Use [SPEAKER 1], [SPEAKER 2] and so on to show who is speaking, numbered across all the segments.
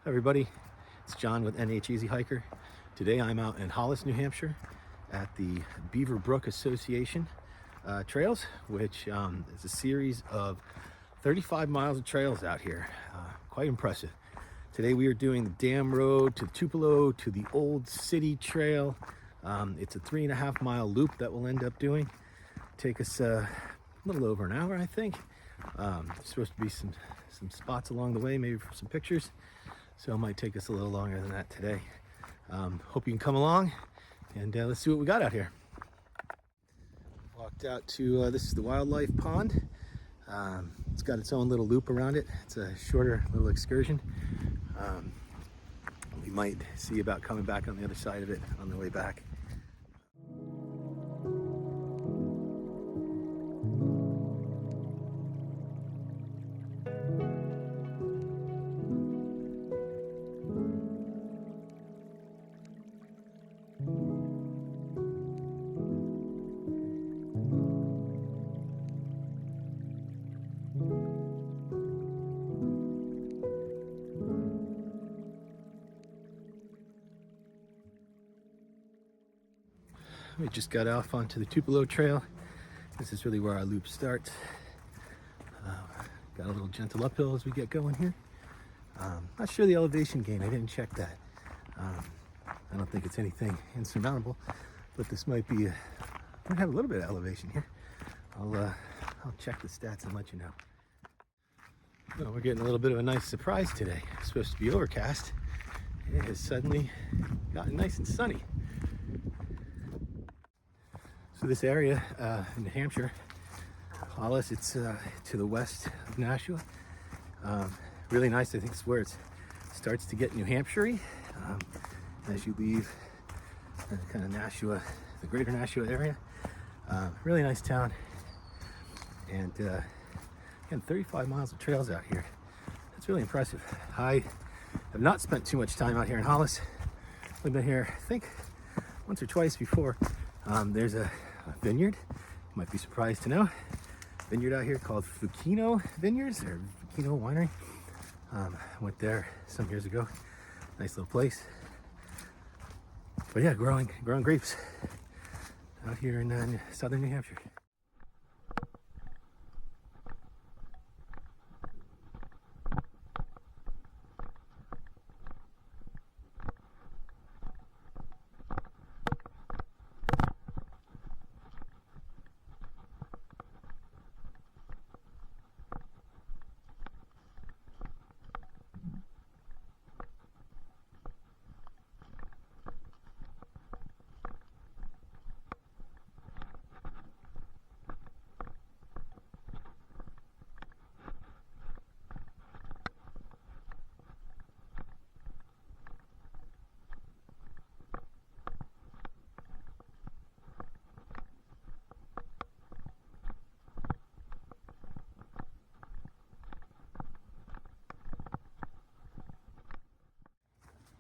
[SPEAKER 1] Hi everybody, it's John with NH Easy Hiker. Today I'm out in Hollis, New Hampshire at the Beaver Brook Association trails, which is a series of 35 miles of trails out here. Quite impressive. Today we are doing the Dam Road to Tupelo to the Old City Trail. It's a 3.5 mile loop that we'll end up doing. Take us a little over an hour, I think. There's supposed to be some spots along the way, maybe for some pictures. So it might take us a little longer than that today. Hope you can come along and let's see what we got out here. Walked out to, this is the wildlife pond. It's got its own little loop around it. It's a shorter little excursion. We might see about coming back on the other side of it on the way back. We just got off onto the Tupelo Trail. This is really where our loop starts. Got a little gentle uphill as we get going here. Not sure the elevation gain, I didn't check that. I don't think it's anything insurmountable, but this might be, might have a little bit of elevation here. I'll check the stats and let you know. Well, we're getting a little bit of a nice surprise today. It's supposed to be overcast. It has suddenly gotten nice and sunny. So this area in New Hampshire, Hollis, it's to the west of Nashua. Really nice. I think it's where it starts to get New Hampshire-y as you leave kind of Nashua, the greater Nashua area. Really nice town. And again, 35 miles of trails out here. That's really impressive. I have not spent too much time out here in Hollis. I've been here, I think, once or twice before. There's a vineyard, you might be surprised to know. Vineyard out here called Fucino Vineyards, or Fucino Winery. Went there some years ago. Nice little place. But yeah, growing grapes out here in southern New Hampshire.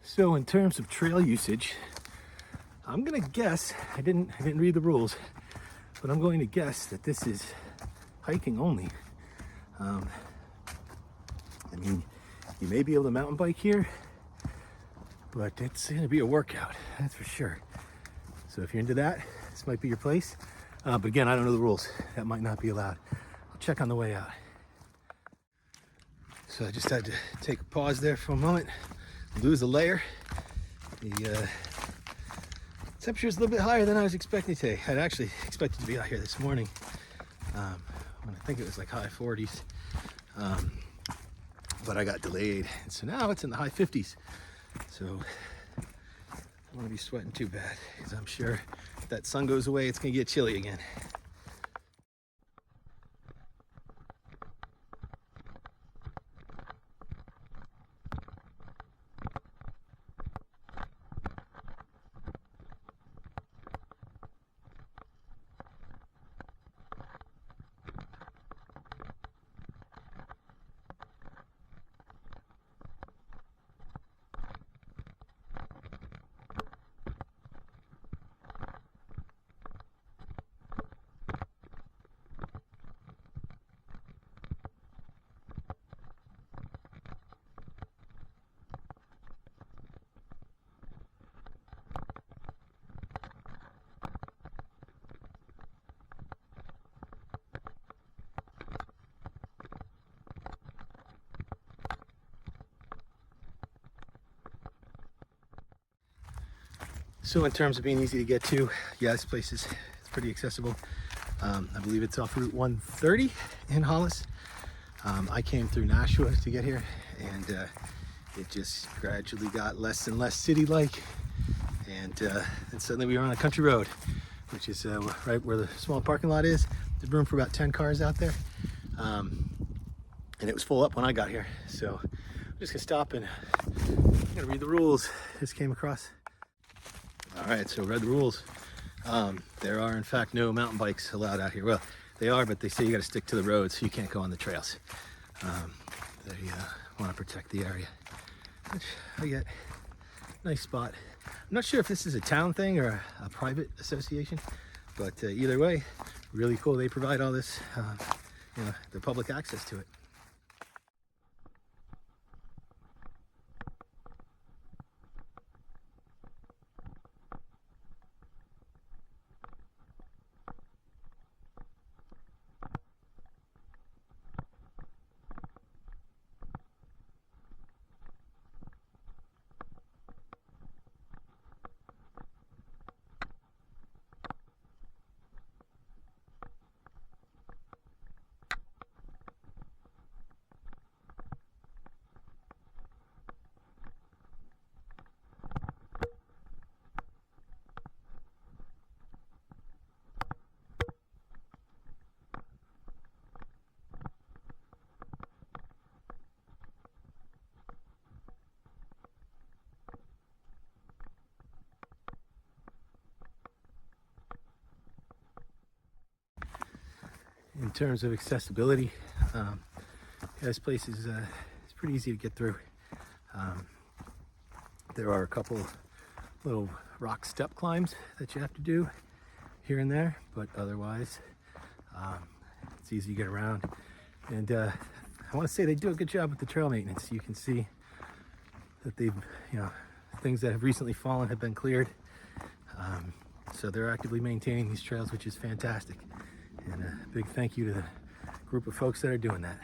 [SPEAKER 1] So in terms of trail usage, I'm gonna guess, I didn't read the rules, but I'm going to guess that this is hiking only. I mean, you may be able to mountain bike here, but it's gonna be a workout, that's for sure. So if you're into that, this might be your place. But again, I don't know the rules. That might not be allowed. I'll check on the way out. So I just had to take a pause there for a moment. Lose a layer. The temperature is a little bit higher than I was expecting today. I'd actually expected to be out here this morning when I think it was like high 40s, but I got delayed, and so now it's in the high 50s. So I don't want to be sweating too bad, because I'm sure if that sun goes away, it's gonna get chilly again. So in terms of being easy to get to, yeah, this place is pretty accessible. I believe it's off Route 130 in Hollis. I came through Nashua to get here, and it just gradually got less and less city-like, and suddenly we were on a country road, which is right where the small parking lot is. There's room for about 10 cars out there, and it was full up when I got here. So I'm just gonna stop and I'm gonna read the rules. Just came across. All right, so read the rules. There are in fact no mountain bikes allowed out here. Well, they are, but they say you got to stick to the road, so you can't go on the trails. They want to protect the area, which I get. Nice spot. I'm not sure if this is a town thing or a private association, but either way, really cool. They provide all this, the public access to it. In terms of accessibility, this place is it's pretty easy to get through. There are a couple little rock step climbs that you have to do here and there, but otherwise it's easy to get around. And I want to say they do a good job with the trail maintenance. You can see that they've, things that have recently fallen have been cleared. So they're actively maintaining these trails, which is fantastic. And a big thank you to the group of folks that are doing that.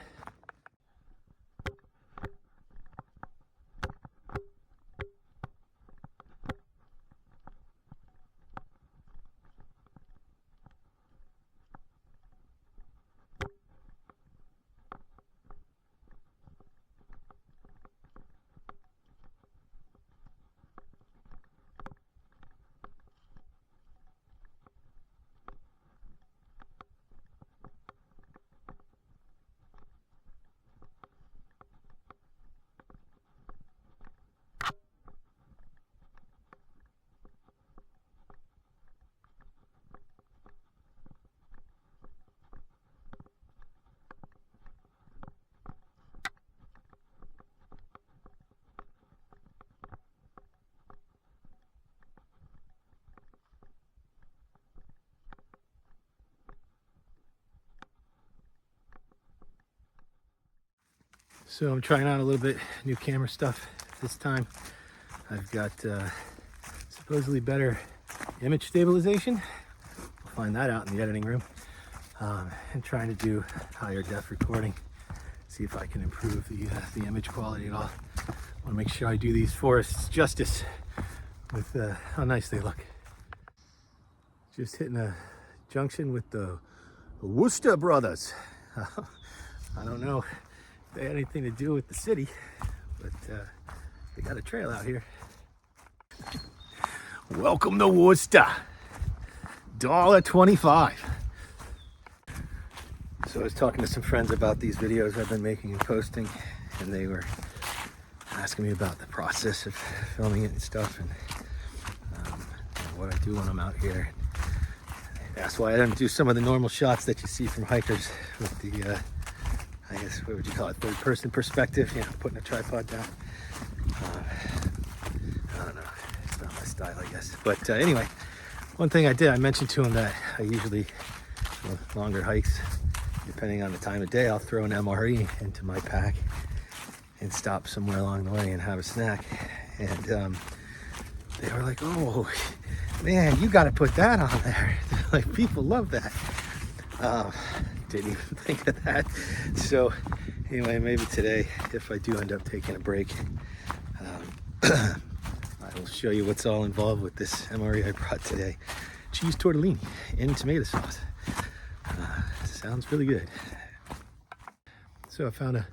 [SPEAKER 1] So I'm trying out a little bit new camera stuff this time. I've got supposedly better image stabilization. We'll find that out in the editing room. And trying to do higher def recording. See if I can improve the image quality at all. I want to make sure I do these forests justice with how nice they look. Just hitting a junction with the Worcester brothers. I don't know if they had anything to do with the city, but they got a trail out here. Welcome to Worcester. $1.25. So I was talking to some friends about these videos I've been making and posting, and they were asking me about the process of filming it and stuff, and what I do when I'm out here. That's why I don't do some of the normal shots that you see from hikers with the, I guess, what would you call it, third person perspective, putting a tripod down. I don't know, it's not my style, I guess. But anyway, one thing I mentioned to him that I usually, longer hikes, depending on the time of day, I'll throw an MRE into my pack and stop somewhere along the way and have a snack. And they were like, oh, man, you got to put that on there. Like, people love that. Didn't even think of that. So anyway, maybe today, if I do end up taking a break, I I'll show you what's all involved with this MRE I brought today. Cheese tortellini and tomato sauce. Sounds really good. So I found a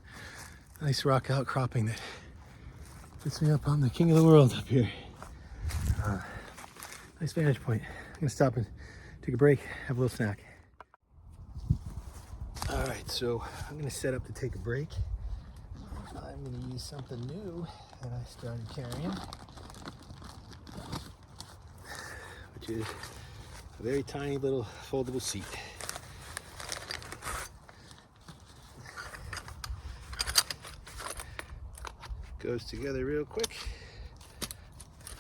[SPEAKER 1] nice rock outcropping that puts me up on the king of the world up here. Nice vantage point. I'm gonna stop and take a break, have a little snack. All right, so I'm gonna set up to take a break. I'm gonna use something new that I started carrying, which is a very tiny little foldable seat. Goes together real quick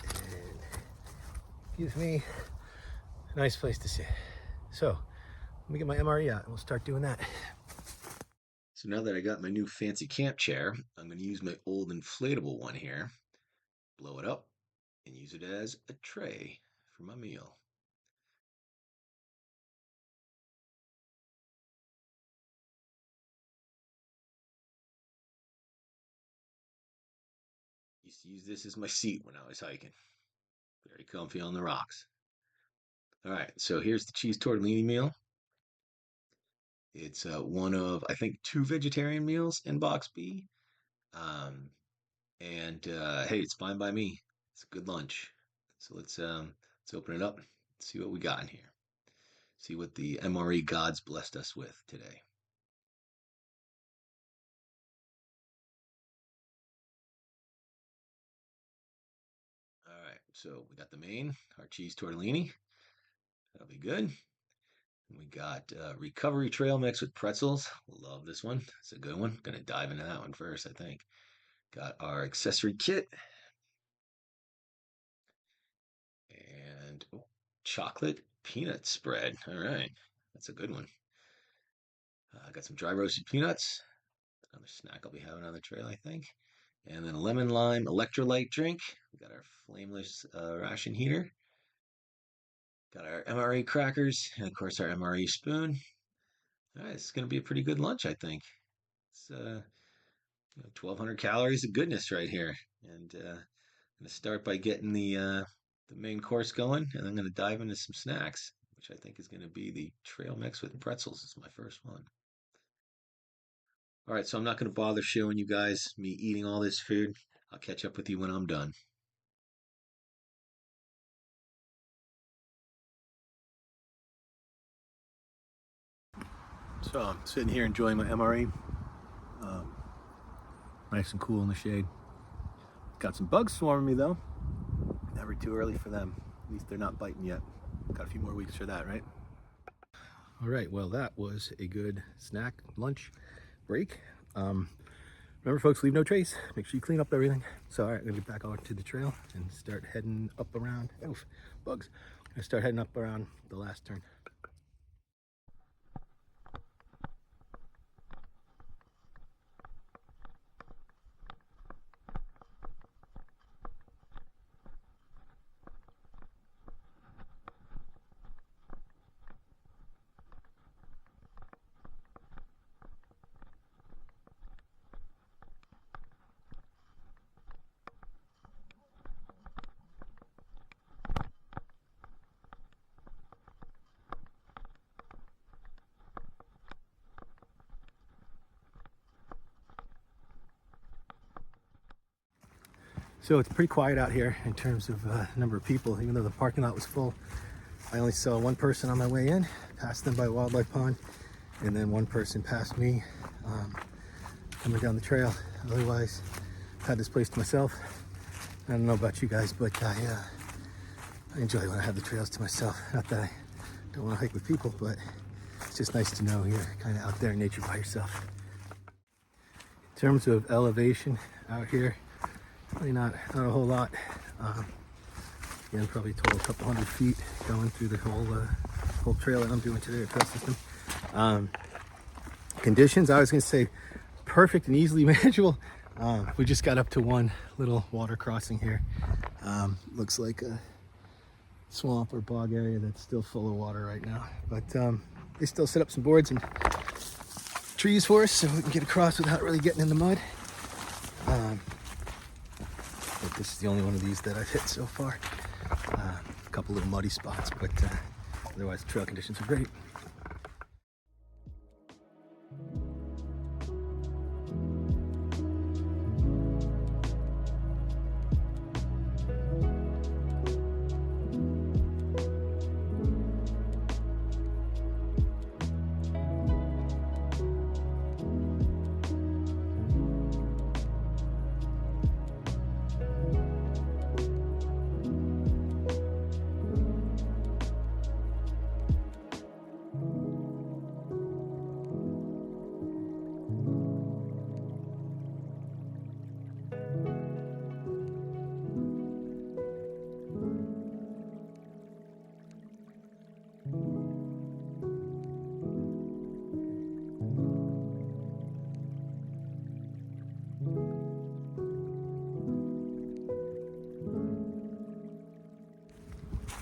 [SPEAKER 1] and gives me a nice place to sit. So let me get my MRE out and we'll start doing that. So now that I got my new fancy camp chair, I'm going to use my old inflatable one here, blow it up, and use it as a tray for my meal. Used to use this as my seat when I was hiking. Very comfy on the rocks. All right, so here's the cheese tortellini meal. It's one of, I think, 2 vegetarian meals in box B. Hey, it's fine by me. It's a good lunch. So let's open it up, see what we got in here. See what the MRE gods blessed us with today. All right, so we got the main, our cheese tortellini. That'll be good. We got recovery trail mix with pretzels. Love this one. It's a good one. Gonna dive into that one first, I think. Got our accessory kit. And chocolate peanut spread. All right, that's a good one. Got some dry roasted peanuts. Another snack I'll be having on the trail, I think. And then a lemon lime electrolyte drink. We got our flameless ration heater. Got our MRE crackers, and of course our MRE spoon. All right, it's going to be a pretty good lunch, I think. It's 1,200 calories of goodness right here. And I'm going to start by getting the main course going, and I'm going to dive into some snacks, which I think is going to be the trail mix with pretzels. Is my first one. All right, so I'm not going to bother showing you guys me eating all this food. I'll catch up with you when I'm done. So I'm sitting here enjoying my MRE. Nice and cool in the shade. Got some bugs swarming me though. Never too early for them. At least they're not biting yet. Got a few more weeks for that, right? All right, well that was a good snack, lunch, break. Remember folks, leave no trace. Make sure you clean up everything. So all right, I'm gonna get back onto the trail and start heading up around, oof, bugs. I'm gonna start heading up around the last turn. So it's pretty quiet out here in terms of number of people, even though the parking lot was full. I only saw one person on my way in, passed them by Wildlife Pond, and then one person passed me coming down the trail. Otherwise, I had this place to myself. I don't know about you guys, but I enjoy when I have the trails to myself. Not that I don't want to hike with people, but it's just nice to know you're kind of out there in nature by yourself. In terms of elevation out here, really not a whole lot. Again, probably total couple hundred feet going through the whole trail that I'm doing today, or trail system. Conditions, I was going to say perfect and easily manageable. We just got up to one little water crossing here. Looks like a swamp or bog area that's still full of water right now. But they still set up some boards and trees for us so we can get across without really getting in the mud. but this is the only one of these that I've hit so far. A couple little muddy spots, but otherwise the trail conditions are great.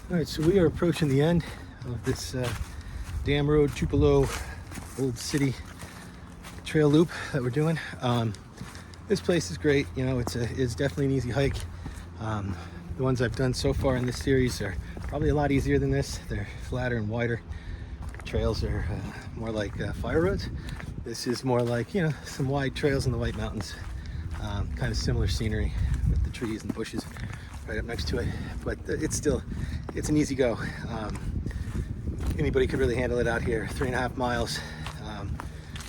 [SPEAKER 1] All right, so we are approaching the end of this Dam Road Tupelo Old City trail loop that we're doing. This place is great. You know, it's definitely an easy hike. The ones I've done so far in this series are probably a lot easier than this. They're flatter and wider. Trails are more like fire roads. This is more like, you know, some wide trails in the White Mountains. Kind of similar scenery with the trees and bushes right up next to it, but it's an easy go. Anybody could really handle it out here. 3.5 miles,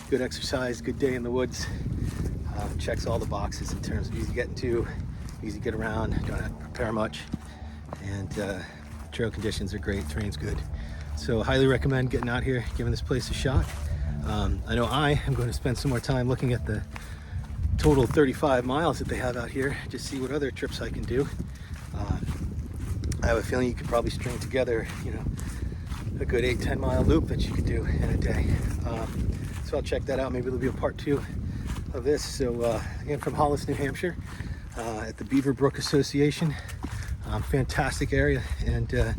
[SPEAKER 1] good exercise, good day in the woods. Checks all the boxes in terms of easy getting to, easy get around, don't have to prepare much, and trail conditions are great, terrain's good. So highly recommend getting out here, giving this place a shot. I know I am going to spend some more time looking at the total 35 miles that they have out here, just see what other trips I can do. I have a feeling you could probably string together, you know, a good 8-10 mile loop that you could do in a day. So I'll check that out. Maybe there'll be a part 2 of this. So again, from Hollis, New Hampshire, at the Beaver Brook Association. Fantastic area, and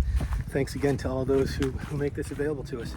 [SPEAKER 1] thanks again to all those who make this available to us.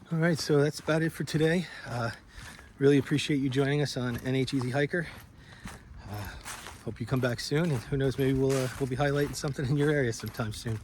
[SPEAKER 1] All right, so that's about it for today. Really appreciate you joining us on NH Easy Hiker. Hope you come back soon, and who knows, maybe we'll be highlighting something in your area sometime soon.